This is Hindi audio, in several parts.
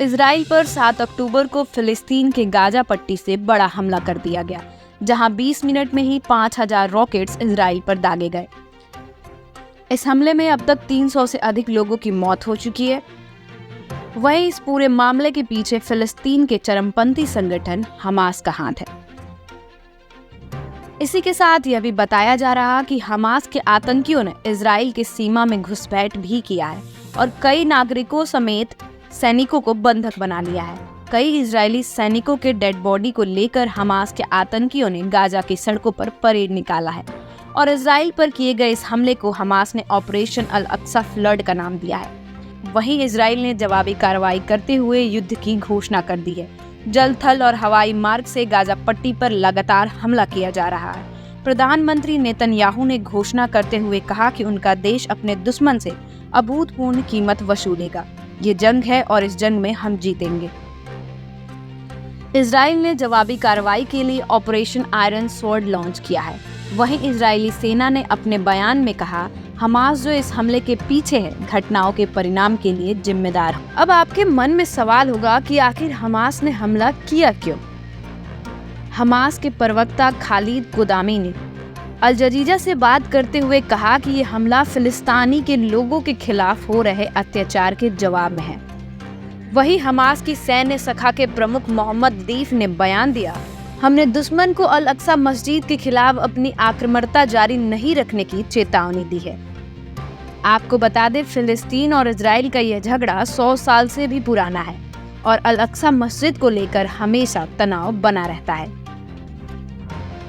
इजराइल पर 7 अक्टूबर को फिलिस्तीन के गाजा पट्टी से बड़ा हमला कर दिया गया, जहां 20 मिनट में ही 5000 रॉकेट्स इजराइल पर दागे गए। इस हमले में अब तक 300 से अधिक लोगों की मौत हो चुकी है। वहीं इस पूरे मामले के पीछे फिलिस्तीन के चरमपंथी संगठन हमास का हाथ है। इसी के साथ यह भी बताया जा रहा कि हमास के आतंकियों ने इजराइल की सीमा में घुसपैठ भी किया है और कई नागरिकों समेत सैनिकों को बंधक बना लिया है। कई इजरायली सैनिकों के डेड बॉडी को लेकर हमास के आतंकियों ने गाजा की सड़कों पर परेड निकाला है और इजराइल पर किए गए इस हमले को हमास ने ऑपरेशन अल अक्सा फ्लड का नाम दिया है। वहीं इजराइल ने जवाबी कार्रवाई करते हुए युद्ध की घोषणा कर दी है। जल, थल और हवाई मार्ग से गाजा पट्टी पर लगातार हमला किया जा रहा है। प्रधानमंत्री नेतन्याहू ने घोषणा करते हुए कहा कि उनका देश अपने दुश्मन से अभूतपूर्व कीमत वसूलेगा। ये जंग है और इस जंग में हम जीतेंगे। इजराइल ने जवाबी कार्रवाई के लिए ऑपरेशन आयरन स्वॉर्ड लॉन्च किया है। वहीं इजरायली सेना ने अपने बयान में कहा, हमास जो इस हमले के पीछे है, घटनाओं के परिणाम के लिए जिम्मेदार है। अब आपके मन में सवाल होगा कि आखिर हमास ने हमला किया क्यों? हमास के प्रवक्ता खालिद गोदामी ने अल जजीरा से बात करते हुए कहा कि ये हमला फिलिस्तीनी के लोगों के खिलाफ हो रहे अत्याचार के जवाब में है। वहीं हमास की सैन्य शाखा के प्रमुख मोहम्मद दीफ ने बयान दिया, हमने दुश्मन को अल अक्सा मस्जिद के खिलाफ अपनी आक्रामकता जारी नहीं रखने की चेतावनी दी है। आपको बता दें, फिलिस्तीन और इजराइल का यह झगड़ा 100 साल से भी पुराना है और अल अक्सा मस्जिद को लेकर हमेशा तनाव बना रहता है।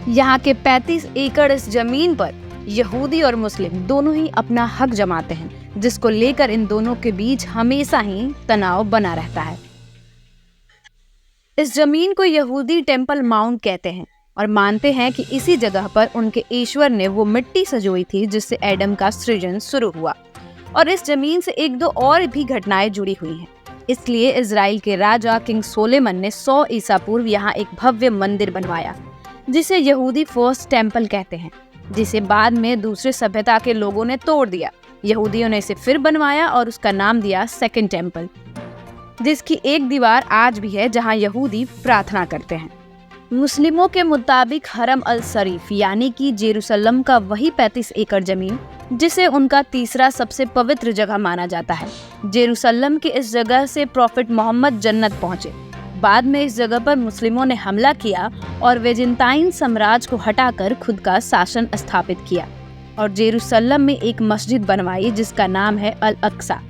यहाँ के 35 एकड़ इस जमीन पर यहूदी और मुस्लिम दोनों ही अपना हक जमाते हैं, जिसको लेकर इन दोनों के बीच हमेशा ही तनाव बना रहता है। इस जमीन को यहूदी टेम्पल माउंट कहते हैं और मानते हैं कि इसी जगह पर उनके ईश्वर ने वो मिट्टी सजोई थी जिससे एडम का सृजन शुरू हुआ और इस जमीन से एक दो और भी घटनाएं जुड़ी हुई हैं। इसलिए इजराइल के राजा किंग सोलेमन ने 100 ईसा पूर्व यहाँ एक भव्य मंदिर बनवाया, जिसे यहूदी फर्स्ट टेम्पल कहते हैं, जिसे बाद में दूसरे सभ्यता के लोगों ने तोड़ दिया। यहूदियों ने इसे फिर बनवाया और उसका नाम दिया सेकंड टेम्पल, जिसकी एक दीवार आज भी है जहां यहूदी प्रार्थना करते हैं। मुस्लिमों के मुताबिक हरम अल शरीफ यानी कि जेरूसलम का वही 35 एकड़ जमीन जिसे उनका तीसरा सबसे पवित्र जगह माना जाता है। जेरूसलम के इस जगह से प्रॉफिट मोहम्मद जन्नत पहुंचे। बाद में इस जगह पर मुस्लिमों ने हमला किया और वेजेंटाइन साम्राज्य को हटाकर खुद का शासन स्थापित किया और जेरूसलम में एक मस्जिद बनवाई जिसका नाम है अल अक्सा।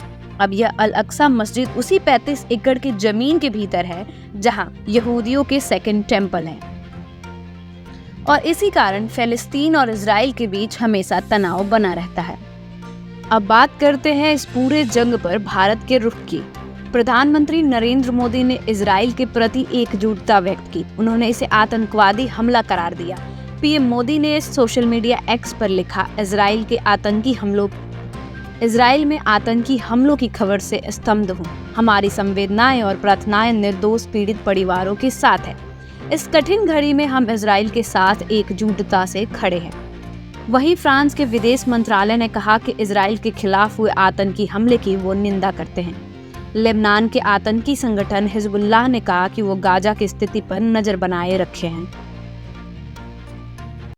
अब यह अल अक्सा मस्जिद उसी 35 एकड़ की जमीन के भीतर है जहां यहूदियों के सेकंड टेम्पल है और इसी कारण फिलिस्तीन और इजराइल के बीच हमेशा तनाव बना रहता है। अब बात करते हैं इस पूरे जंग पर भारत के रुख की। प्रधानमंत्री नरेंद्र मोदी ने इजराइल के प्रति एकजुटता व्यक्त की। उन्होंने इसे आतंकवादी हमला करार दिया। पीएम मोदी ने सोशल मीडिया एक्स पर लिखा, इजराइल में आतंकी हमलों की खबर से स्तब्ध हूँ। हमारी संवेदनाएं और प्रार्थनाएं निर्दोष पीड़ित परिवारों के साथ है। इस कठिन घड़ी में हम इजराइल के साथ एकजुटता से खड़े हैं। वहीं फ्रांस के विदेश मंत्रालय ने कहा कि इजराइल के खिलाफ हुए आतंकी हमले की वो निंदा करते हैं। लेबनान के आतंकी संगठन हिजबुल्लाह ने कहा कि वो गाजा की स्थिति पर नजर बनाए रखे हैं।